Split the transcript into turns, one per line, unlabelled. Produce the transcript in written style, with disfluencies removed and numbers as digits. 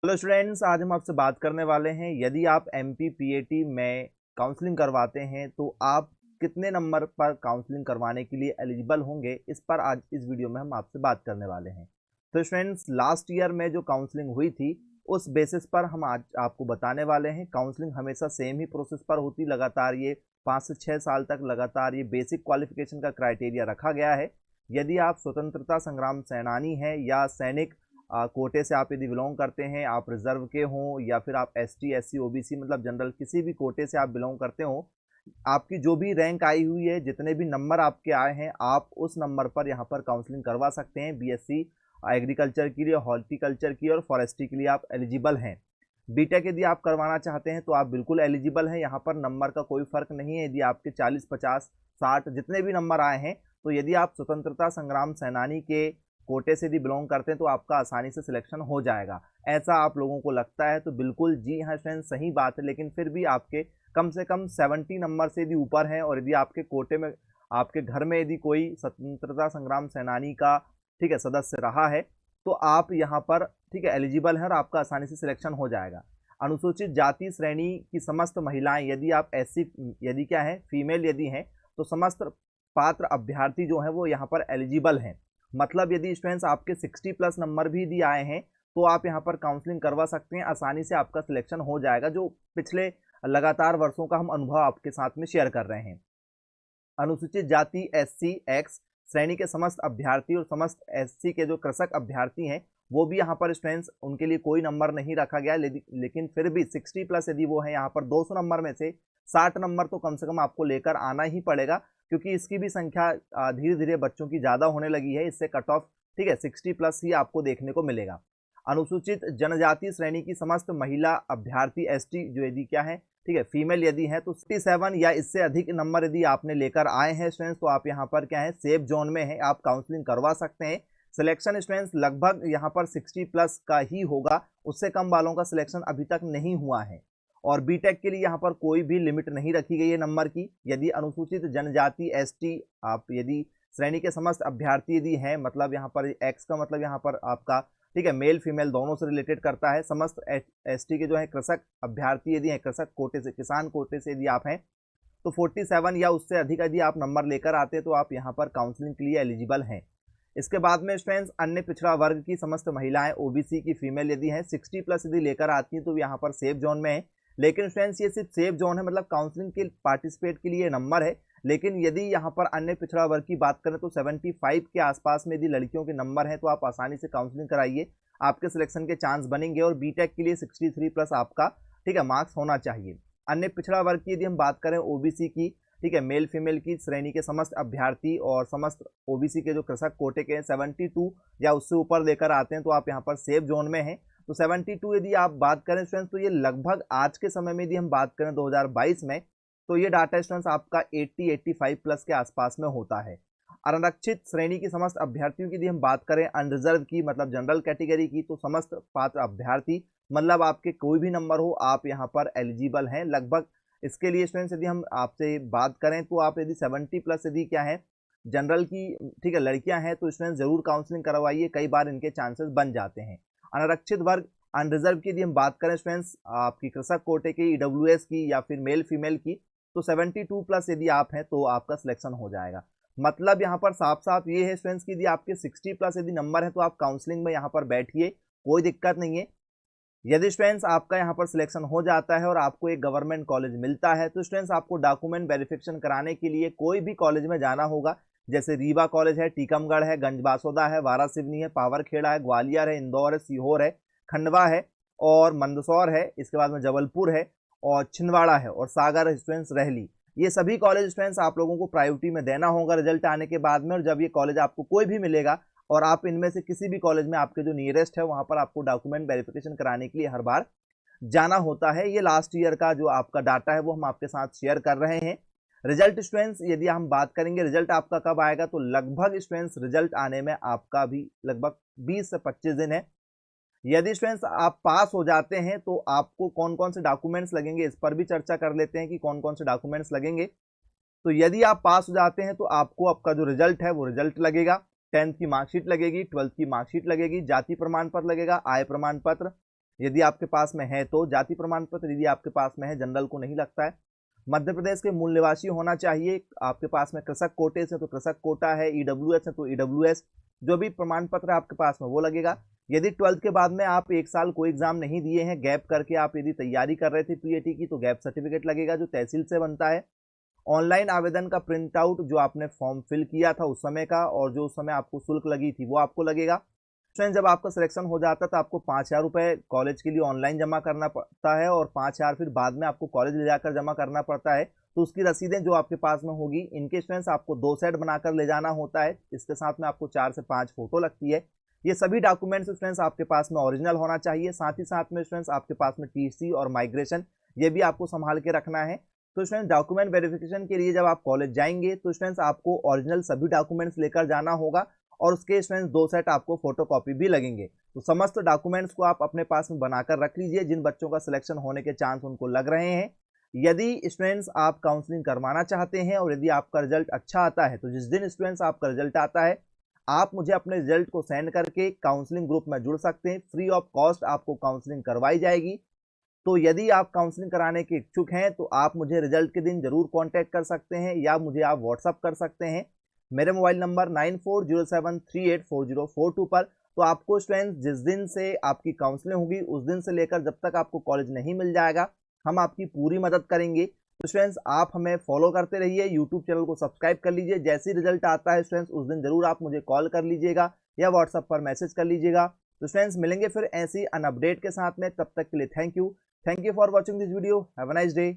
Hello students, आज हम आपसे बात करने वाले हैं यदि आप MPPAT में काउंसलिंग करवाते हैं तो आप कितने नंबर पर काउंसलिंग करवाने के लिए एलिजिबल होंगे। इस पर आज इस वीडियो में हम आपसे बात करने वाले हैं। तो स्टूडेंट्स, लास्ट ईयर में जो काउंसलिंग हुई थी उस बेसिस पर हम आज आपको बताने वाले हैं। काउंसलिंग हमेशा सेम ही प्रोसेस पर होती, लगातार ये 5 से 6 साल तक लगातार ये बेसिक क्वालिफिकेशन का क्राइटेरिया रखा गया है। यदि आप स्वतंत्रता संग्राम सेनानी हैं या सैनिक कोटे से आप यदि बिलोंग करते हैं, आप रिजर्व के हों या फिर आप ST SC OBC मतलब जनरल किसी भी कोटे से आप बिलोंग करते हो, आपकी जो भी रैंक आई हुई है, जितने भी नंबर आपके आए हैं, आप उस नंबर पर यहाँ पर काउंसलिंग करवा सकते हैं। BSc एग्रीकल्चर के लिए, हॉर्टिकल्चर की और फॉरेस्ट्री के लिए आप एलिजिबल हैं। बीटेक यदि आप करवाना चाहते हैं तो आप बिल्कुल एलिजिबल हैं। यहाँ पर नंबर का कोई फर्क नहीं है। यदि आपके 40 50 60 जितने भी नंबर आए हैं, तो यदि आप स्वतंत्रता संग्राम सेनानी के कोटे से यदि बिलोंग करते हैं तो आपका आसानी से सिलेक्शन हो जाएगा। ऐसा आप लोगों को लगता है तो बिल्कुल जी हाँ फ्रेंड्स, सही बात है। लेकिन फिर भी आपके कम से कम 70 नंबर से यदि ऊपर हैं और यदि आपके कोटे में, आपके घर में यदि कोई स्वतंत्रता संग्राम सेनानी का ठीक है सदस्य रहा है, तो आप यहाँ पर ठीक है एलिजिबल हैं और आपका आसानी से सिलेक्शन हो जाएगा। अनुसूचित जाति श्रेणी की समस्त महिलाएं, यदि आप SC यदि क्या है फीमेल यदि हैं, तो समस्त पात्र अभ्यर्थी जो हैं वो यहाँ पर एलिजिबल हैं। मतलब यदि स्टूडेंट्स आपके 60 प्लस नंबर भी यदि आए हैं तो आप यहाँ पर काउंसलिंग करवा सकते हैं, आसानी से आपका सिलेक्शन हो जाएगा। जो पिछले लगातार वर्षों का हम अनुभव आपके साथ में शेयर कर रहे हैं। अनुसूचित जाति SC X श्रेणी के समस्त अभ्यर्थी और समस्त SC के जो कृषक अभ्यर्थी हैं, वो भी यहाँ पर स्टूडेंट्स उनके लिए कोई नंबर नहीं रखा गया। लेकिन फिर भी 60 प्लस यदि वो है, यहाँ पर 200 नंबर में से 60 नंबर तो कम से कम आपको लेकर आना ही पड़ेगा, क्योंकि इसकी भी संख्या धीरे धीरे बच्चों की ज़्यादा होने लगी है। इससे कट ऑफ ठीक है 60 प्लस ही आपको देखने को मिलेगा। अनुसूचित जनजाति श्रेणी की समस्त महिला अभ्यर्थी ST जो यदि क्या है ठीक है फीमेल यदि है, तो 67 या इससे अधिक नंबर यदि आपने लेकर आए हैं स्टूडेंट्स, तो आप यहाँ पर क्या है सेफ जोन में है, आप काउंसलिंग करवा सकते हैं। सिलेक्शन स्टूडेंट्स लगभग यहाँ पर 60 प्लस का ही होगा, उससे कम वालों का सिलेक्शन अभी तक नहीं हुआ है। और बीटेक के लिए यहाँ पर कोई भी लिमिट नहीं रखी गई है नंबर की। यदि अनुसूचित जनजाति ST आप यदि श्रेणी के समस्त अभ्यर्थी यदि हैं, मतलब यहाँ पर एक्स का मतलब यहाँ पर आपका ठीक है मेल फीमेल दोनों से रिलेटेड करता है। समस्त ST के जो है कृषक अभ्यर्थी यदि हैं, कृषक कोटे से, किसान कोटे से यदि आप हैं, तो 47 या उससे अधिक यदि आप नंबर लेकर आते हैं तो आप यहाँ पर काउंसलिंग के लिए एलिजिबल हैं। इसके बाद में स्टूडेंट्स अन्य पिछड़ा वर्ग की समस्त महिलाएं OBC की फीमेल यदि हैं 60 प्लस यदि लेकर आती हैं तो यहाँ पर सेफ जोन में है। लेकिन स्टूडेंट्स ये सिर्फ सेफ जोन है, मतलब काउंसलिंग के पार्टिसिपेट के लिए नंबर है। लेकिन यदि यहाँ पर अन्य पिछड़ा वर्ग की बात करें तो 75 के आसपास में यदि लड़कियों के नंबर हैं तो आप आसानी से काउंसलिंग कराइए, आपके सिलेक्शन के चांस बनेंगे। और बीटेक के लिए 63 प्लस आपका ठीक है मार्क्स होना चाहिए। अन्य पिछड़ा वर्ग की यदि हम बात करें OBC की ठीक है मेल फीमेल की श्रेणी के समस्त अभ्यर्थी और समस्त OBC के जो कृषक कोटे के 72 या उससे ऊपर लेकर आते हैं तो आप यहाँ पर सेफ जोन में हैं। तो 72 यदि आप बात करें स्टूडेंट्स, तो ये लगभग आज के समय में यदि हम बात करें 2022 में, तो ये डाटा स्टूडेंट्स आपका 80-85 प्लस के आसपास में होता है। अनारक्षित श्रेणी की समस्त अभ्यर्थियों की यदि हम बात करें अनरिजर्व की, मतलब जनरल कैटेगरी की, तो समस्त पात्र अभ्यर्थी मतलब आपके कोई भी नंबर हो, आप यहाँ पर एलिजिबल हैं लगभग। इसके लिए स्टूडेंट्स यदि हम आपसे बात करें तो आप यदि 70 प्लस यदि क्या है जनरल की ठीक है लड़कियां हैं तो स्टूडेंट्स जरूर काउंसलिंग करवाइए, कई बार इनके चांसेस बन जाते हैं। अनारक्षित वर्ग अनरिजर्व की यदि हम बात करें स्टूडेंट्स आपकी कृषक कोटे की, EWS की या फिर मेल फीमेल की, तो 72 प्लस यदि आप हैं तो आपका सिलेक्शन हो जाएगा। मतलब यहाँ पर साफ साफ ये है स्टूडेंट्स की यदि आपके 60 प्लस यदि नंबर है तो आप काउंसलिंग में यहाँ पर बैठिए, कोई दिक्कत नहीं है। यदि स्टूडेंट्स आपका यहाँ पर सिलेक्शन हो जाता है और आपको एक गवर्नमेंट कॉलेज मिलता है तो स्टूडेंट्स आपको डॉक्यूमेंट वेरिफिकेशन कराने के लिए कोई भी कॉलेज में जाना होगा। जैसे रीवा कॉलेज है, टीकमगढ़ है, गंजबासौदा है, वारासिवनी है, पावरखेड़ा है, ग्वालियर है, इंदौर है, सीहोर है, खंडवा है और मंदसौर है। इसके बाद में जबलपुर है और छिंदवाड़ा है और सागर स्टूडेंट्स रहली। ये सभी कॉलेज स्टूडेंट्स आप लोगों को प्रायोरिटी में देना होगा रिजल्ट आने के बाद में। और जब ये कॉलेज आपको कोई भी मिलेगा और आप इनमें से किसी भी कॉलेज में आपके जो नियरेस्ट है वहां पर आपको डॉक्यूमेंट वेरिफिकेशन कराने के लिए हर बार जाना होता है। ये लास्ट ईयर का जो आपका डाटा है वो हम आपके साथ शेयर कर रहे हैं। रिजल्ट स्टूडेंट्स यदि हम बात करेंगे रिजल्ट आपका कब आएगा, तो लगभग स्टूडेंट्स रिजल्ट आने में आपका भी लगभग 20 से 25 दिन है। यदि स्टूडेंट्स आप पास हो जाते हैं तो आपको कौन कौन से डॉक्यूमेंट्स लगेंगे इस पर भी चर्चा कर लेते हैं कि कौन कौन से डॉक्यूमेंट्स लगेंगे। तो यदि आप पास हो जाते हैं तो आपको आपका जो रिजल्ट है वो रिजल्ट लगेगा, 10th की मार्कशीट लगेगी, 12th की मार्कशीट लगेगी, जाति प्रमाण पत्र लगेगा, आय प्रमाण पत्र, यदि आपके पास में है तो जाति प्रमाण पत्र, यदि आपके पास में है जनरल को नहीं लगता है। मध्य प्रदेश के मूल निवासी होना चाहिए। आपके पास में कृषक कोटे से तो कृषक कोटा है, ईडब्ल्यूएस है तो ईडब्ल्यूएस, जो भी प्रमाण पत्र आपके पास में वो लगेगा। यदि 12th के बाद में आप एक साल कोई एग्जाम नहीं दिए हैं, गैप करके आप यदि तैयारी कर रहे थे पीएटी की, तो गैप सर्टिफिकेट लगेगा जो तहसील से बनता है। ऑनलाइन आवेदन का प्रिंट आउट जो आपने फॉर्म फिल किया था उस समय का, और जो उस समय आपको शुल्क लगी थी वो आपको लगेगा। फ्रेंड्स, जब आपका सिलेक्शन हो जाता है तो आपको 5,000 रुपये कॉलेज के लिए ऑनलाइन जमा करना पड़ता है, और 5,000 फिर बाद में आपको कॉलेज ले जाकर जमा करना पड़ता है। तो उसकी रसीदें जो आपके पास में होगी, इनके स्टूडेंट्स आपको 2 सेट बनाकर ले जाना होता है। इसके साथ में आपको 4 से 5 फोटो लगती है। ये सभी डॉक्यूमेंट्स स्टूडेंट्स आपके पास में ओरिजिनल होना चाहिए। साथ ही साथ में स्टूडेंट्स आपके पास में टीसी और माइग्रेशन, ये भी आपको संभाल के रखना है। तो स्टूडेंट्स, डॉक्यूमेंट वेरिफिकेशन के लिए जब आप कॉलेज जाएंगे तो स्टूडेंट्स आपको ओरिजिनल सभी डॉक्यूमेंट्स लेकर जाना होगा, और उसके स्टूडेंट्स 2 सेट आपको फोटोकॉपी भी लगेंगे। तो समस्त डॉक्यूमेंट्स को आप अपने पास में बनाकर रख लीजिए। जिन बच्चों का सिलेक्शन होने के चांस उनको लग रहे हैं, यदि स्टूडेंट्स आप काउंसलिंग करवाना चाहते हैं और यदि आपका रिजल्ट अच्छा आता है, तो जिस दिन स्टूडेंट्स आपका रिजल्ट आता है, आप मुझे अपने रिजल्ट को सेंड करके काउंसलिंग ग्रुप में जुड़ सकते हैं। फ्री ऑफ कॉस्ट आपको काउंसलिंग करवाई जाएगी। तो यदि आप काउंसलिंग कराने के इच्छुक हैं तो आप मुझे रिजल्ट के दिन जरूर कांटेक्ट कर सकते हैं, या मुझे आप व्हाट्सअप कर सकते हैं मेरे मोबाइल नंबर 9407384042 पर। तो आपको स्टूडेंट्स जिस दिन से आपकी काउंसलिंग होगी उस दिन से लेकर जब तक आपको कॉलेज नहीं मिल जाएगा, हम आपकी पूरी मदद करेंगे। तो स्टूडेंट्स, आप हमें फॉलो करते रहिए, यूट्यूब चैनल को सब्सक्राइब कर लीजिए। जैसे ही रिजल्ट आता है स्टूडेंट्स, उस दिन जरूर आप मुझे कॉल कर लीजिएगा या व्हाट्सएप पर मैसेज कर लीजिएगा। तो स्टूडेंट्स, मिलेंगे फिर ऐसी अन अपडेट के साथ में। तब तक के लिए thank you for watching this video. Have a nice day.